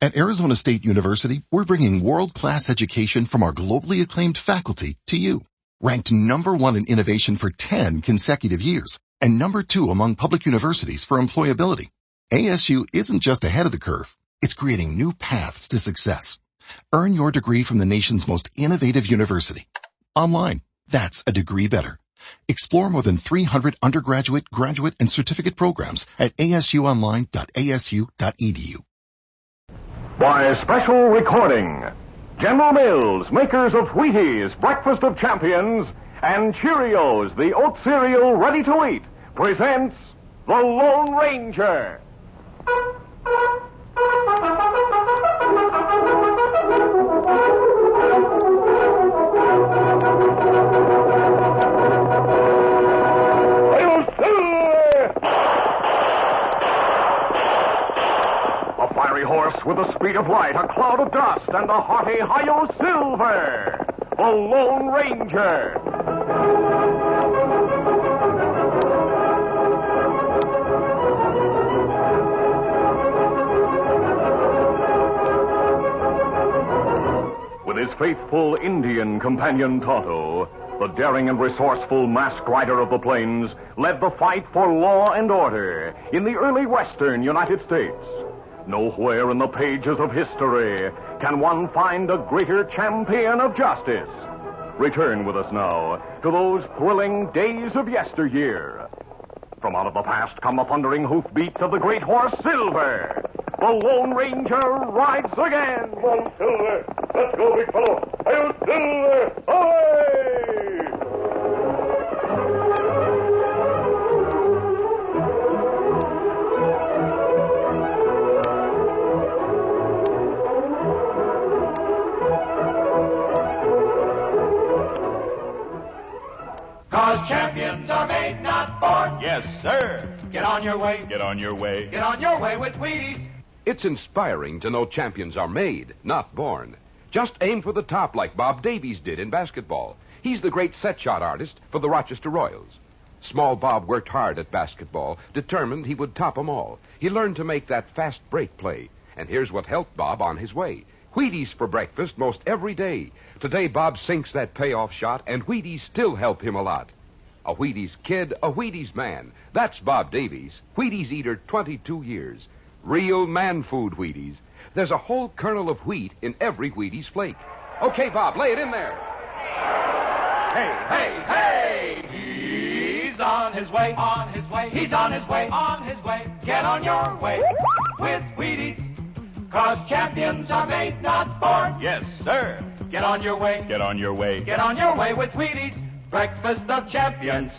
At Arizona State University, we're bringing world-class education from our globally acclaimed faculty to you. Ranked #1 in innovation for 10 consecutive years and #2 among public universities for employability. ASU isn't just ahead of the curve. It's creating new paths to success. Earn your degree from the nation's most innovative university. Online. That's a degree better. Explore more than 300 undergraduate, graduate, and certificate programs at asuonline.asu.edu. By special recording, General Mills, makers of Wheaties, Breakfast of Champions, and Cheerios, the oat cereal ready to eat, presents The Lone Ranger. Horse with the speed of light, a cloud of dust, and a hearty Hi-Yo Silver, the Lone Ranger. With his faithful Indian companion Tonto, the daring and resourceful masked rider of the plains led the fight for law and order in the early western United States. Nowhere in the pages of history can one find a greater champion of justice. Return with us now to those thrilling days of yesteryear. From out of the past come the thundering hoofbeats of the great horse Silver. The Lone Ranger rides again. Come on, Silver. Let's go, big fellow. Hi-yo, Silver. Away! Champions are made, not born. Yes, sir. Get on your way. Get on your way. Get on your way with Wheaties. It's inspiring to know champions are made, not born. Just aim for the top like Bob Davies did in basketball. He's the great set shot artist for the Rochester Royals. Small Bob worked hard at basketball, determined he would top 'em all. He learned to make that fast break play. And here's what helped Bob on his way. Wheaties for breakfast most every day. Today, Bob sinks that payoff shot, and Wheaties still help him a lot. A Wheaties kid, a Wheaties man. That's Bob Davies, Wheaties eater 22 years. Real man food Wheaties. There's a whole kernel of wheat in every Wheaties flake. Okay, Bob, lay it in there. Hey, hey, hey! He's on his way, on his way. He's on his way, on his way. Get on your way with Wheaties. 'Cause champions are made, not born. Yes, sir. Get on your way. Get on your way. Get on your way with Wheaties. Breakfast of Champions.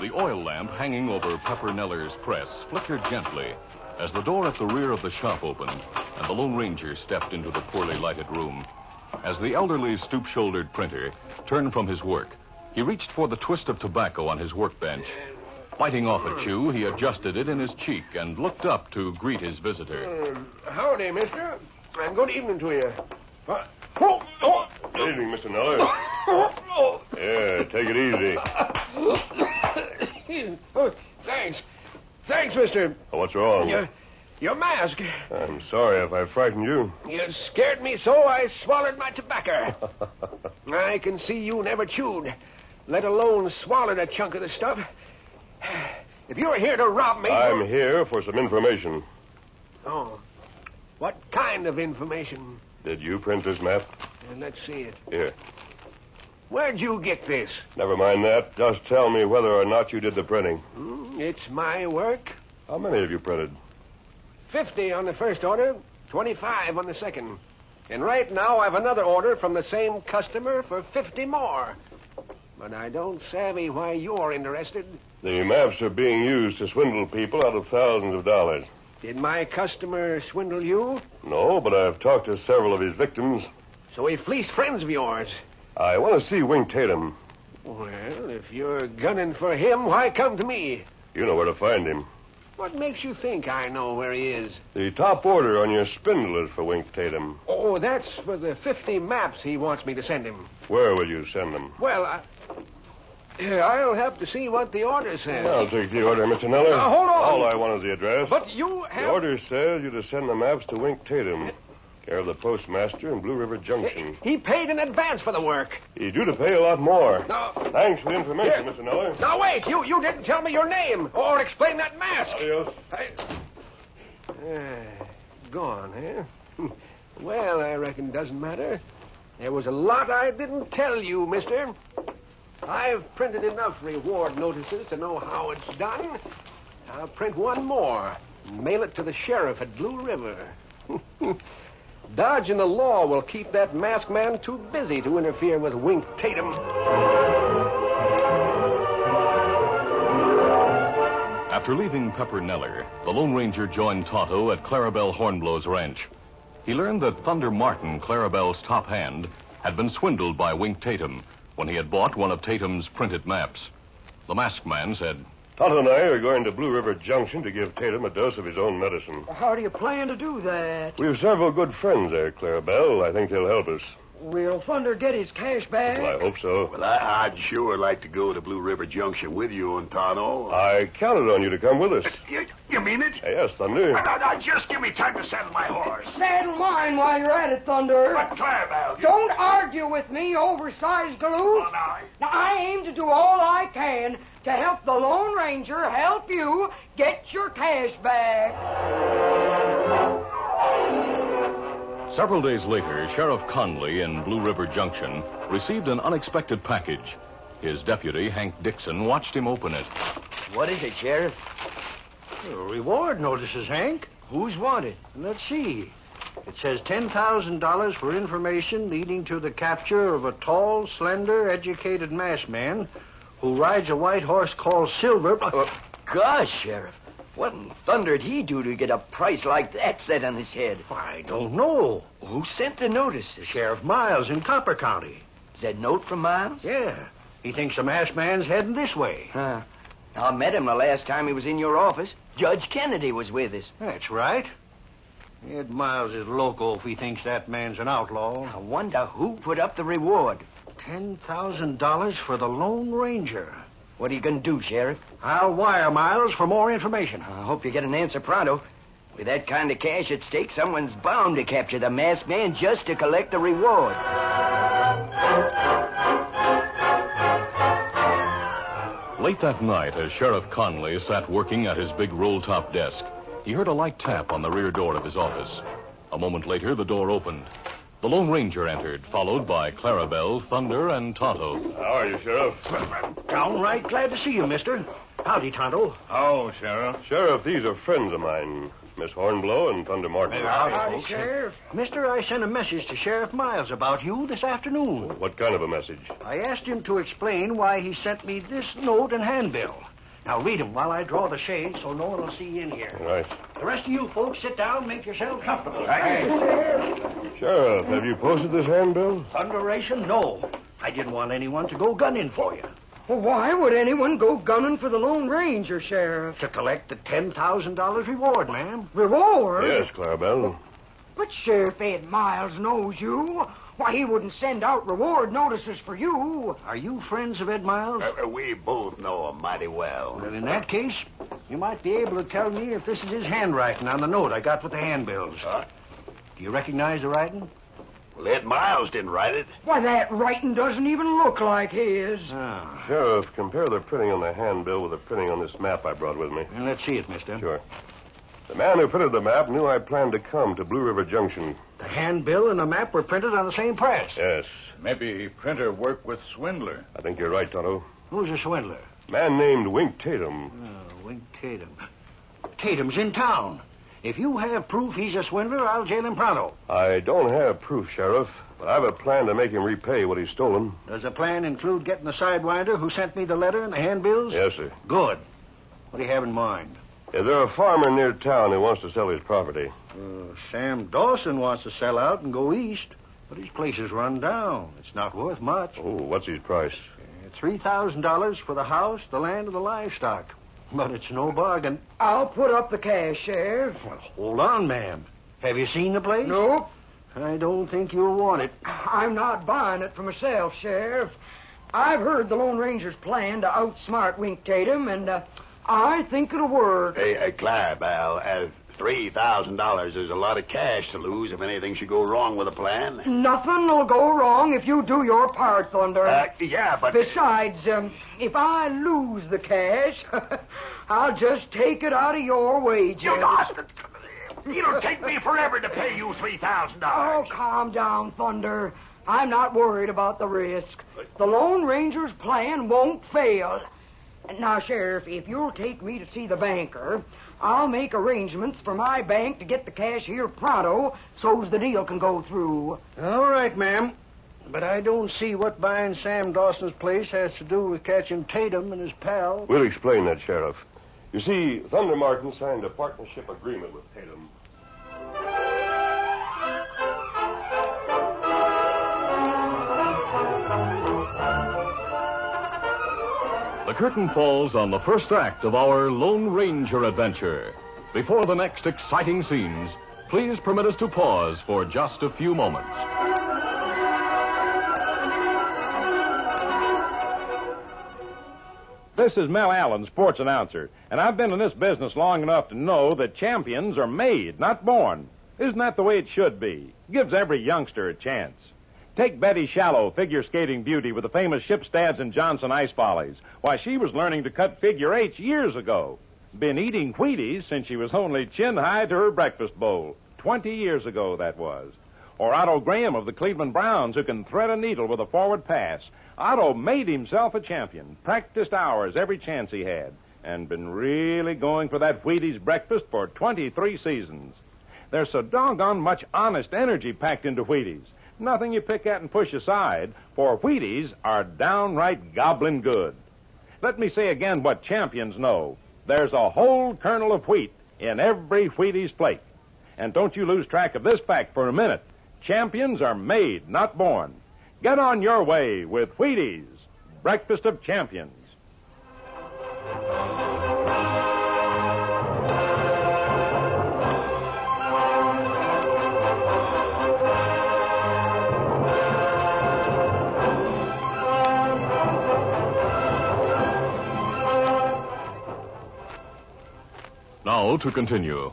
The oil lamp hanging over Pepper Neller's press flickered gently as the door at the rear of the shop opened and the Lone Ranger stepped into the poorly lighted room. As the elderly, stoop-shouldered printer turned from his work, he reached for the twist of tobacco on his workbench. Biting off a chew, he adjusted it in his cheek and looked up to greet his visitor. Howdy, mister. And good evening to you. Good evening, Mr. Neller. Yeah, take it easy. Thanks. Thanks, mister. What's wrong? Your mask. I'm sorry if I frightened you. You scared me so I swallowed my tobacco. I can see you never chewed, let alone swallowed a chunk of the stuff. If you're here to rob me... I'm here for some information. Oh. What kind of information? Did you print this map? Let's see it. Here. Where'd you get this? Never mind that. Just tell me whether or not you did the printing. It's my work. How many have you printed? 50 on the first order, 25 on the second. And right now I've another order from the same customer for 50 more. But I don't savvy why you're interested. The maps are being used to swindle people out of thousands of dollars. Did my customer swindle you? No, but I've talked to several of his victims. So he fleeced friends of yours. I want to see Wink Tatum. Well, if you're gunning for him, why come to me? You know where to find him. What makes you think I know where he is? The top order on your spindle is for Wink Tatum. Oh, that's for the 50 maps he wants me to send him. Where will you send them? Well, I'll have to see what the order says. I'll take the order, Mr. Neller. Hold on. All I want is the address. But you have... The order says you to send the maps to Wink Tatum, care of the postmaster in Blue River Junction. He paid in advance for the work. He's due to pay a lot more. No. Thanks for the information, Mr. Neller. Now, wait. You didn't tell me your name or explain that mask. Adios. Gone, eh? Well, I reckon it doesn't matter. There was a lot I didn't tell you, mister. I've printed enough reward notices to know how it's done. I'll print one more and mail it to the sheriff at Blue River. Dodging the law will keep that masked man too busy to interfere with Wink Tatum. After leaving Pepper Neller, the Lone Ranger joined Tonto at Clarabelle Hornblow's ranch. He learned that Thunder Martin, Clarabelle's top hand, had been swindled by Wink Tatum when he had bought one of Tatum's printed maps. The masked man said, Tonto and I are going to Blue River Junction to give Tatum a dose of his own medicine. How do you plan to do that? We have several good friends there, Clarabelle. I think they'll help us. Will Thunder get his cash back? Well, I hope so. Well, I'd sure like to go to Blue River Junction with you and Tonto. I counted on you to come with us. You mean it? Yes, Thunder. Now, just give me time to saddle my horse. Saddle mine while you're at it, Thunder. But Clarabelle... Don't argue with me, oversized galoot. Oh, Now, I aim to do all I can to help the Lone Ranger help you get your cash back. Several days later, Sheriff Conley in Blue River Junction received an unexpected package. His deputy, Hank Dixon, watched him open it. What is it, Sheriff? Reward notices, Hank. Who's wanted? Let's see. It says $10,000 for information leading to the capture of a tall, slender, educated masked man who rides a white horse called Silver. Gosh, Sheriff. What in thunder did he do to get a price like that set on his head? I don't know. Who sent the notice? Sheriff Miles in Copper County. Is that note from Miles? Yeah. He thinks the masked man's heading this way. Huh. I met him the last time he was in your office. Judge Kennedy was with us. That's right. Ed Miles is loco if he thinks that man's an outlaw. I wonder who put up the reward. $10,000 for the Lone Ranger. What are you going to do, Sheriff? I'll wire Miles for more information. I hope you get an answer pronto. With that kind of cash at stake, someone's bound to capture the masked man just to collect the reward. Late that night, as Sheriff Conley sat working at his big roll-top desk, he heard a light tap on the rear door of his office. A moment later, the door opened. The Lone Ranger entered, followed by Clarabelle, Thunder, and Tonto. How are you, Sheriff? Downright glad to see you, mister. Howdy, Tonto. How, Sheriff? Sheriff, these are friends of mine, Miss Hornblow and Thunder Martin. Howdy, Sheriff. Mister, I sent a message to Sheriff Miles about you this afternoon. What kind of a message? I asked him to explain why he sent me this note and handbill. Now, read him while I draw the shade so no one will see you in here. All right. The rest of you folks sit down and make yourselves comfortable. Sheriff, have you posted this handbill? Thunderation? No. I didn't want anyone to go gunning for you. Well, why would anyone go gunning for the Lone Ranger, Sheriff? To collect the $10,000 reward, ma'am. Reward? Yes, Clarabelle. But Sheriff Ed Miles knows you. Why, he wouldn't send out reward notices for you. Are you friends of Ed Miles? We both know him mighty well. Well, in that case, you might be able to tell me if this is his handwriting on the note I got with the handbills. Huh? Do you recognize the writing? Well, Ed Miles didn't write it. Why, that writing doesn't even look like his. Ah. Sheriff, compare the printing on the handbill with the printing on this map I brought with me. And let's see it, mister. Sure. The man who printed the map knew I planned to come to Blue River Junction. The handbill and the map were printed on the same press. Yes. Maybe printer worked with swindler. I think you're right, Tonto. Who's a swindler? Man named Wink Tatum. Oh, Wink Tatum. Tatum's in town. If you have proof he's a swindler, I'll jail him pronto. I don't have proof, Sheriff, but I have a plan to make him repay what he's stolen. Does the plan include getting the sidewinder who sent me the letter and the handbills? Yes, sir. Good. What do you have in mind? Is there a farmer near town who wants to sell his property? Sam Dawson wants to sell out and go east, but his place is run down. It's not worth much. Oh, what's his price? $3,000 for the house, the land, and the livestock. But it's no bargain. I'll put up the cash, Sheriff. Well, hold on, ma'am. Have you seen the place? Nope. I don't think you'll want it. I'm not buying it for myself, Sheriff. I've heard the Lone Ranger's plan to outsmart Wink Tatum, and I think it'll work. Hey, Clive, $3,000 is a lot of cash to lose if anything should go wrong with the plan. Nothing will go wrong if you do your part, Thunder. Yeah, but... Besides, if I lose the cash, I'll just take it out of your wages. It'll take me forever to pay you $3,000. Oh, calm down, Thunder. I'm not worried about the risk. The Lone Ranger's plan won't fail. Now, Sheriff, if you'll take me to see the banker, I'll make arrangements for my bank to get the cash here pronto so's the deal can go through. All right, ma'am. But I don't see what buying Sam Dawson's place has to do with catching Tatum and his pal. We'll explain that, Sheriff. You see, Thunder Martin signed a partnership agreement with Tatum. The curtain falls on the first act of our Lone Ranger adventure. Before the next exciting scenes, please permit us to pause for just a few moments. This is Mel Allen, sports announcer, and I've been in this business long enough to know that champions are made, not born. Isn't that the way it should be? Gives every youngster a chance. Take Betty Shallow, figure skating beauty with the famous Shipstads and Johnson ice volleys. Why, she was learning to cut figure eights years ago. Been eating Wheaties since she was only chin-high to her breakfast bowl. 20 years ago, that was. Or Otto Graham of the Cleveland Browns, who can thread a needle with a forward pass. Otto made himself a champion, practiced hours every chance he had, and been really going for that Wheaties breakfast for 23 seasons. There's so doggone much honest energy packed into Wheaties. Nothing you pick at and push aside, for Wheaties are downright goblin good. Let me say again what champions know. There's a whole kernel of wheat in every Wheaties flake. And don't you lose track of this fact for a minute. Champions are made, not born. Get on your way with Wheaties, breakfast of champions. Now to continue.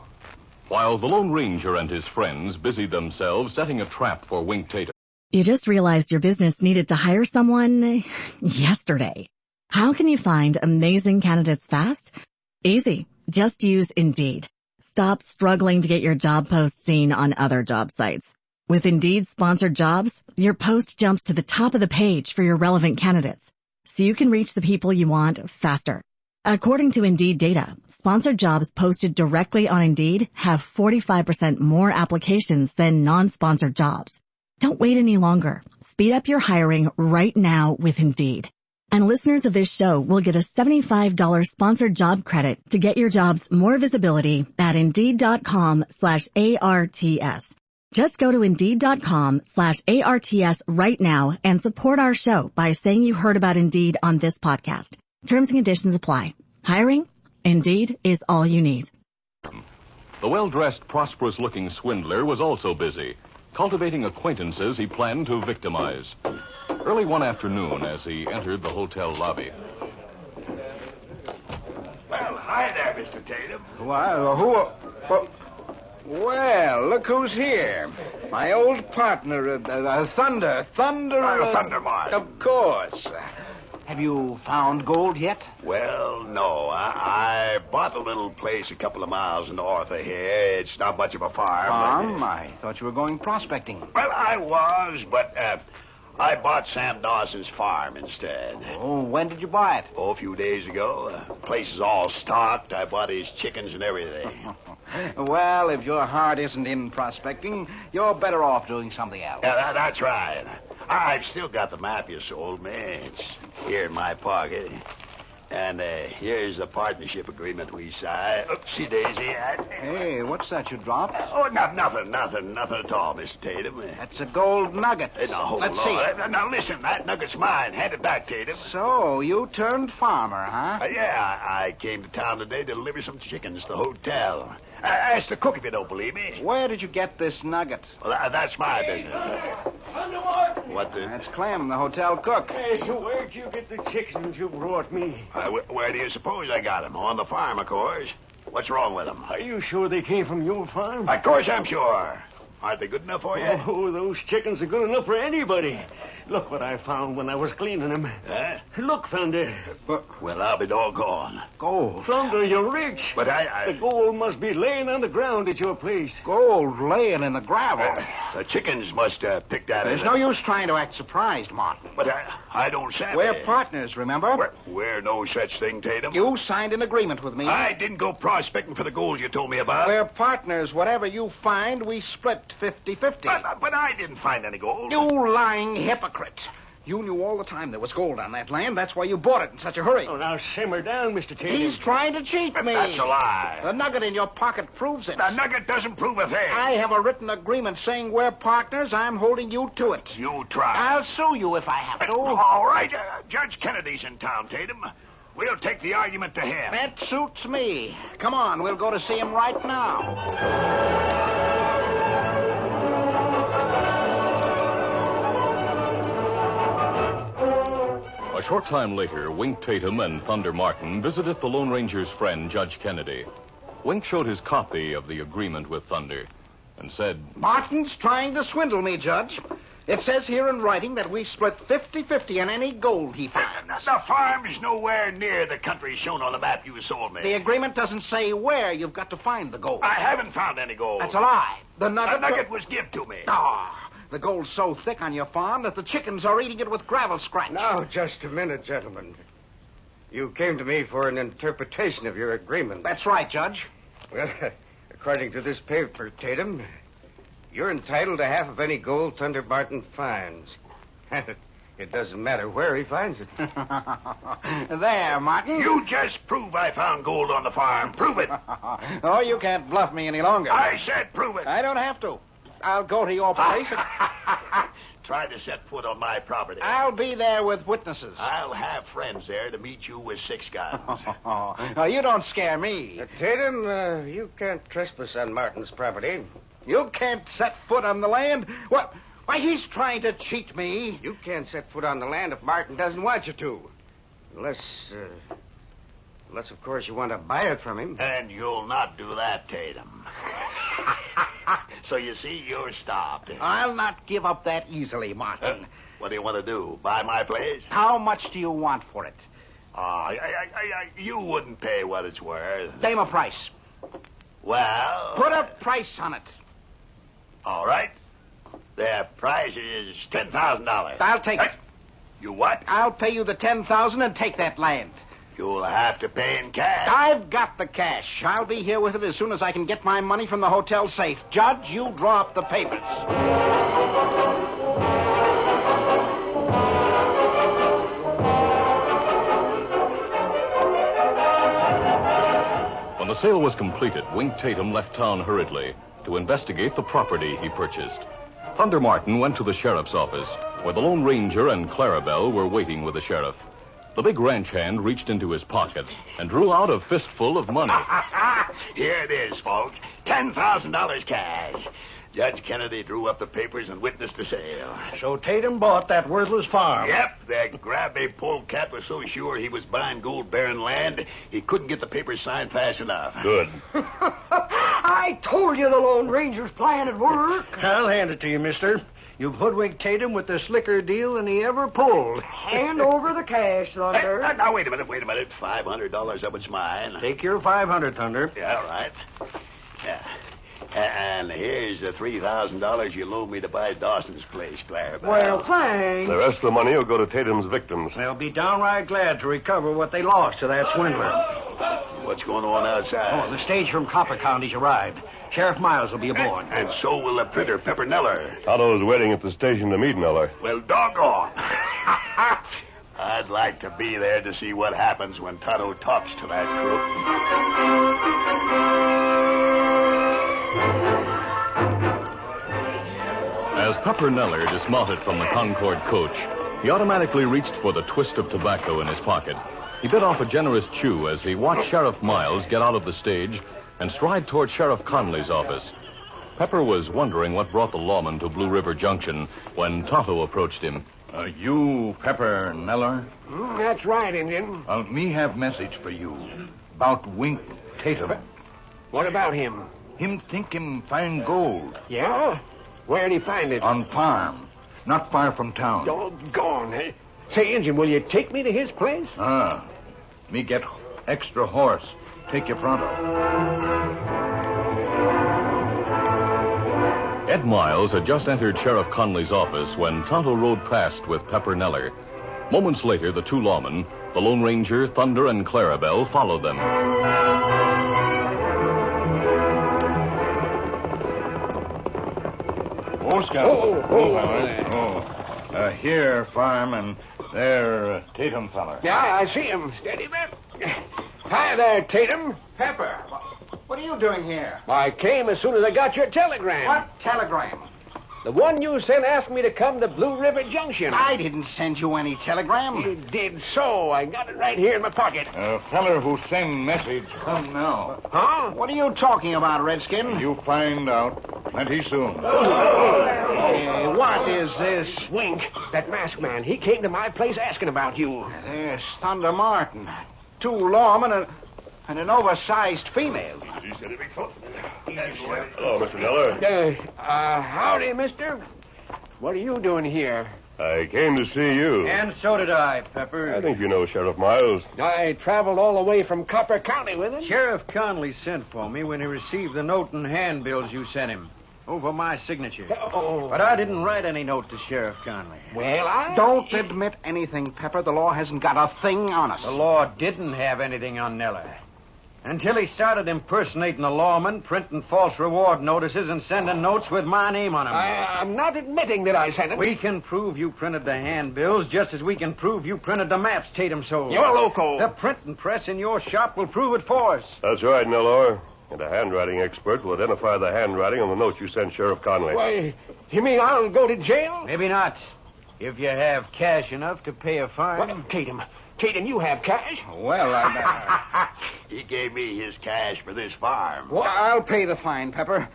While the Lone Ranger and his friends busied themselves setting a trap for Wink Tatum. You just realized your business needed to hire someone yesterday. How can you find amazing candidates fast? Easy. Just use Indeed. Stop struggling to get your job post seen on other job sites. With Indeed sponsored jobs, your post jumps to the top of the page for your relevant candidates, so you can reach the people you want faster. According to Indeed data, sponsored jobs posted directly on Indeed have 45% more applications than non-sponsored jobs. Don't wait any longer. Speed up your hiring right now with Indeed. And listeners of this show will get a $75 sponsored job credit to get your jobs more visibility at Indeed.com/ARTS. Just go to Indeed.com/ARTS right now and support our show by saying you heard about Indeed on this podcast. Terms and conditions apply. Hiring? Indeed is all you need. The well-dressed, prosperous-looking swindler was also busy, cultivating acquaintances he planned to victimize. Early one afternoon, as he entered the hotel lobby. Well, hi there, Mr. Tatum. Well, look who's here. My old partner, Thunder. Thunder Martin. Of course. Have you found gold yet? Well, no. I bought a little place a couple of miles north of here. It's not much of a farm. I thought you were going prospecting. Well, I was, but I bought Sam Dawson's farm instead. Oh, when did you buy it? Oh, a few days ago. The place is all stocked. I bought his chickens and everything. Well, if your heart isn't in prospecting, you're better off doing something else. Yeah, that's right. I've still got the map you sold me. It's here in my pocket. And here's the partnership agreement we signed. Oopsie daisy. Hey, what's that you dropped? Nothing at all, Mr. Tatum. That's a gold nugget. Now, Let's see it. Now, listen, that nugget's mine. Hand it back, Tatum. So, you turned farmer, huh? Yeah, I came to town today to deliver some chickens to the hotel. Ask the cook if you don't believe me. Where did you get this nugget? Well, that's my business. Thunder Martin! What the... That's Clem, the hotel cook. Hey, where'd you get the chickens you brought me? Where do you suppose I got them? On the farm, of course. What's wrong with them? Are you sure they came from your farm? Of course I'm sure. Aren't they good enough for you? Oh, those chickens are good enough for anybody. Look what I found when I was cleaning them. Huh? Look, Thunder. Well, I'll be doggone. Gold. Thunder, you're rich. But The gold must be laying on the ground at your place. Gold laying in the gravel. The chickens must have picked that. There's no use trying to act surprised, Martin. But I don't savvy. We're partners, remember? We're no such thing, Tatum. You signed an agreement with me. I didn't go prospecting for the gold you told me about. We're partners. Whatever you find, we split 50-50. But I didn't find any gold. You lying hypocrite. You knew all the time there was gold on that land. That's why you bought it in such a hurry. Oh, now simmer down, Mr. Tatum. He's trying to cheat me. That's a lie. The nugget in your pocket proves it. The nugget doesn't prove a thing. I have a written agreement saying we're partners. I'm holding you to it. You try. I'll sue you if I have to. All right. Judge Kennedy's in town, Tatum. We'll take the argument to him. That suits me. Come on, we'll go to see him right now. A short time later, Wink Tatum and Thunder Martin visited the Lone Ranger's friend, Judge Kennedy. Wink showed his copy of the agreement with Thunder and said, Martin's trying to swindle me, Judge. It says here in writing that we split 50-50 on any gold he finds. The farm's nowhere near the country shown on the map you sold me. The agreement doesn't say where you've got to find the gold. I haven't found any gold. That's a lie. The nugget was given to me. The gold's so thick on your farm that the chickens are eating it with gravel scratch. Now, just a minute, gentlemen. You came to me for an interpretation of your agreement. That's right, Judge. Well, according to this paper, Tatum, you're entitled to half of any gold Thunder Martin finds. It doesn't matter where he finds it. There, Martin. You just prove I found gold on the farm. Prove it. Oh, you can't bluff me any longer. I said prove it. I don't have to. I'll go to your place and... Try to set foot on my property. I'll be there with witnesses. I'll have friends there to meet you with 6 guns. Oh, you don't scare me. Tatum, you can't trespass on Martin's property. You can't set foot on the land? What? Why, he's trying to cheat me. You can't set foot on the land if Martin doesn't want you to. Unless, of course, you want to buy it from him. And you'll not do that, Tatum. So you see, you're stopped. I'll not give up that easily, Martin. What do you want to do? Buy my place? How much do you want for it? You wouldn't pay what it's worth. Name a price. Well... Put a price on it. All right. The price is $10,000. I'll take it. You what? I'll pay you the $10,000 and take that land. You'll have to pay in cash. I've got the cash. I'll be here with it as soon as I can get my money from the hotel safe. Judge, you draw up the papers. When the sale was completed, Wink Tatum left town hurriedly to investigate the property he purchased. Thunder Martin went to the sheriff's office, where the Lone Ranger and Clarabelle were waiting with the sheriff. The big ranch hand reached into his pocket and drew out a fistful of money. Here it is, folks. $10,000 cash. Judge Kennedy drew up the papers and witnessed the sale. So Tatum bought that worthless farm. Yep, that grabby polecat was so sure he was buying gold-bearing land, he couldn't get the papers signed fast enough. Good. I told you the Lone Ranger's plan would work. I'll hand it to you, mister. You hoodwinked Tatum with the slicker deal than he ever pulled. Hand over the cash, Thunder. Hey, now, wait a minute. $500 of it's mine. Take your $500, Thunder. Yeah, all right. Yeah. And here's the $3,000 you loaned me to buy Dawson's place, Clarabelle. Well, thanks. The rest of the money will go to Tatum's victims. They'll be downright glad to recover what they lost to that swindler. What's going on outside? Oh, the stage from Copper County's arrived. Sheriff Miles will be aboard. And so will the printer, Pepper Neller. Tonto's waiting at the station to meet Neller. Well, doggone. I'd I'd like to be there to see what happens when Tonto talks to that crook. As Pepper Neller dismounted from the Concord coach, he automatically reached for the twist of tobacco in his pocket. He bit off a generous chew as he watched Sheriff Miles get out of the stage and stride toward Sheriff Conley's office. Pepper was wondering what brought the lawman to Blue River Junction when Tonto approached him. You, Pepper Neller? That's right, Indian. Well, me have message for you about Wink Tatum. What about him? Him think him find gold. Yeah? Where'd he find it? On farm, not far from town. Doggone, eh? Say, Injun, will you take me to his place? Me get extra horse. Take you Pronto. Ed Miles had just entered Sheriff Conley's office when Tonto rode past with Pepper Neller. Moments later, the two lawmen, the Lone Ranger, Thunder, and Clarabelle, followed them. Here, farm, and there, Tatum feller. Yeah, I see him. Steady, man. Hi there, Tatum. Pepper, what are you doing here? I came as soon as I got your telegram. What telegram? The one you sent asked me to come to Blue River Junction. I didn't send you any telegram. You did so. I got it right here in my pocket. Feller who send message come now. Huh? What are you talking about, Redskin? You find out plenty soon. What is this? Wink, that masked man. He came to my place asking about you. There's Thunder Martin. Two lawmen and an oversized female. Hello, Mr. Neller. Howdy, mister. What are you doing here? I came to see you. And so did I, Pepper. I think you know Sheriff Miles. I traveled all the way from Copper County with him. Sheriff Conley sent for me when he received the note and handbills you sent him. Over my signature. Oh. But I didn't write any note to Sheriff Conley. Well, Don't admit anything, Pepper. The law hasn't got a thing on us. The law didn't have anything on Neller. Until he started impersonating a lawman, printing false reward notices, and sending notes with my name on them. I'm not admitting that I sent it. We can prove you printed the handbills just as we can prove you printed the maps Tatum sold. You're loco. The printing press in your shop will prove it for us. That's right, Neller. And a handwriting expert will identify the handwriting on the note you sent Sheriff Conley. Why, you mean I'll go to jail? Maybe not. If you have cash enough to pay a fine. Well, Tatum, you have cash? Well, He gave me his cash for this farm. Well, I'll pay the fine, Pepper.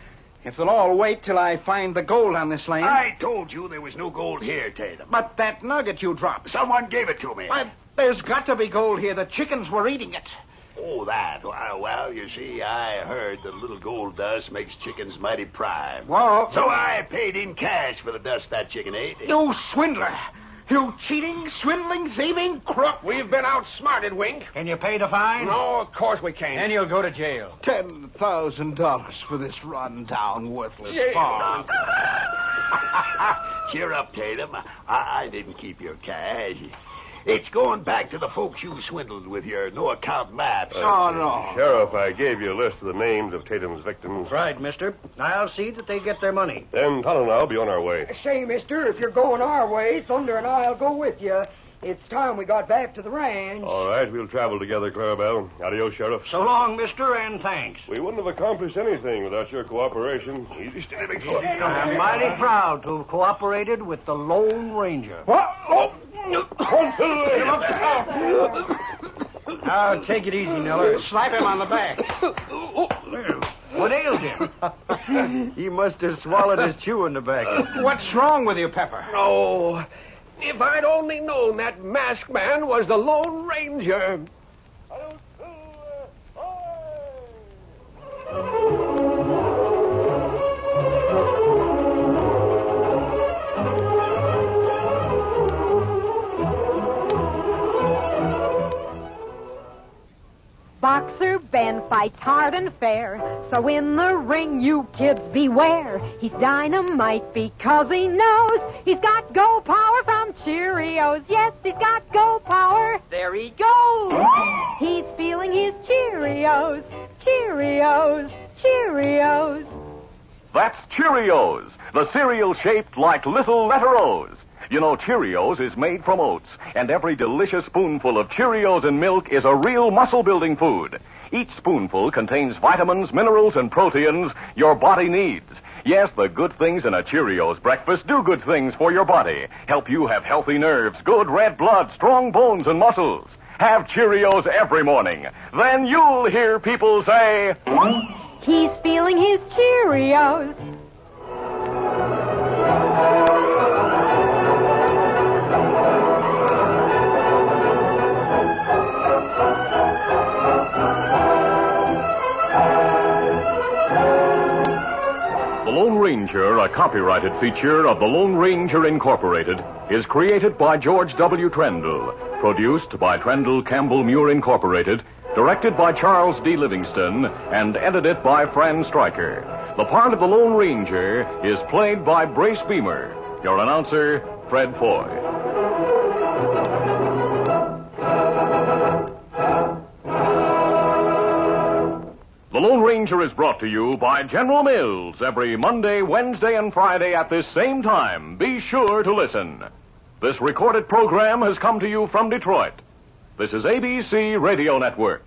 If they'll all wait till I find the gold on this land. I told you there was no gold here, Tatum. But that nugget you dropped. Someone gave it to me. But there's got to be gold here. The chickens were eating it. Oh, that. Well, you see, I heard that little gold dust makes chickens mighty prime. Well, So I paid in cash for the dust that chicken ate. you swindler. You cheating, swindling, thieving crook. We've been outsmarted, Wink. Can you pay the fine? No, of course we can't. Then you'll go to jail. $10,000 for this run-down, worthless farm. Cheer up, Tatum. I didn't keep your cash. It's going back to the folks you swindled with your no-account maps. Oh, no. Sheriff, I gave you a list of the names of Tatum's victims. Right, mister. I'll see that they get their money. Then Tonto and I'll be on our way. Say, mister, if you're going our way, Thunder and I'll go with you. It's time we got back to the ranch. All right, we'll travel together, Clarabelle. Adios, Sheriff. So long, mister, and thanks. We wouldn't have accomplished anything without your cooperation. Easy, steady, big foot. I'm mighty proud to have cooperated with the Lone Ranger. What? Oh. Now, take it easy, Neller. Slap him on the back. What ails him? He must have swallowed his chewing tobacco. What's wrong with you, Pepper? Oh, if I'd only known that masked man was the Lone Ranger. Boxer Ben fights hard and fair, so in the ring you kids beware. He's dynamite because he knows he's got go power from Cheerios. Yes, he's got go power. There he goes. He's feeling his Cheerios, Cheerios, Cheerios. That's Cheerios, the cereal shaped like little letter O's. You know, Cheerios is made from oats, and every delicious spoonful of Cheerios in milk is a real muscle-building food. Each spoonful contains vitamins, minerals, and proteins your body needs. Yes, the good things in a Cheerios breakfast do good things for your body. Help you have healthy nerves, good red blood, strong bones, and muscles. Have Cheerios every morning. Then you'll hear people say, he's feeling his Cheerios. The Lone Ranger, a copyrighted feature of the Lone Ranger Incorporated, is created by George W. Trendle, produced by Trendle Campbell Muir Incorporated, directed by Charles D. Livingston, and edited by Fran Stryker. The part of the Lone Ranger is played by Brace Beamer. Your announcer, Fred Foy. The Lone Ranger is brought to you by General Mills every Monday, Wednesday, and Friday at this same time. Be sure to listen. This recorded program has come to you from Detroit. This is ABC Radio Network.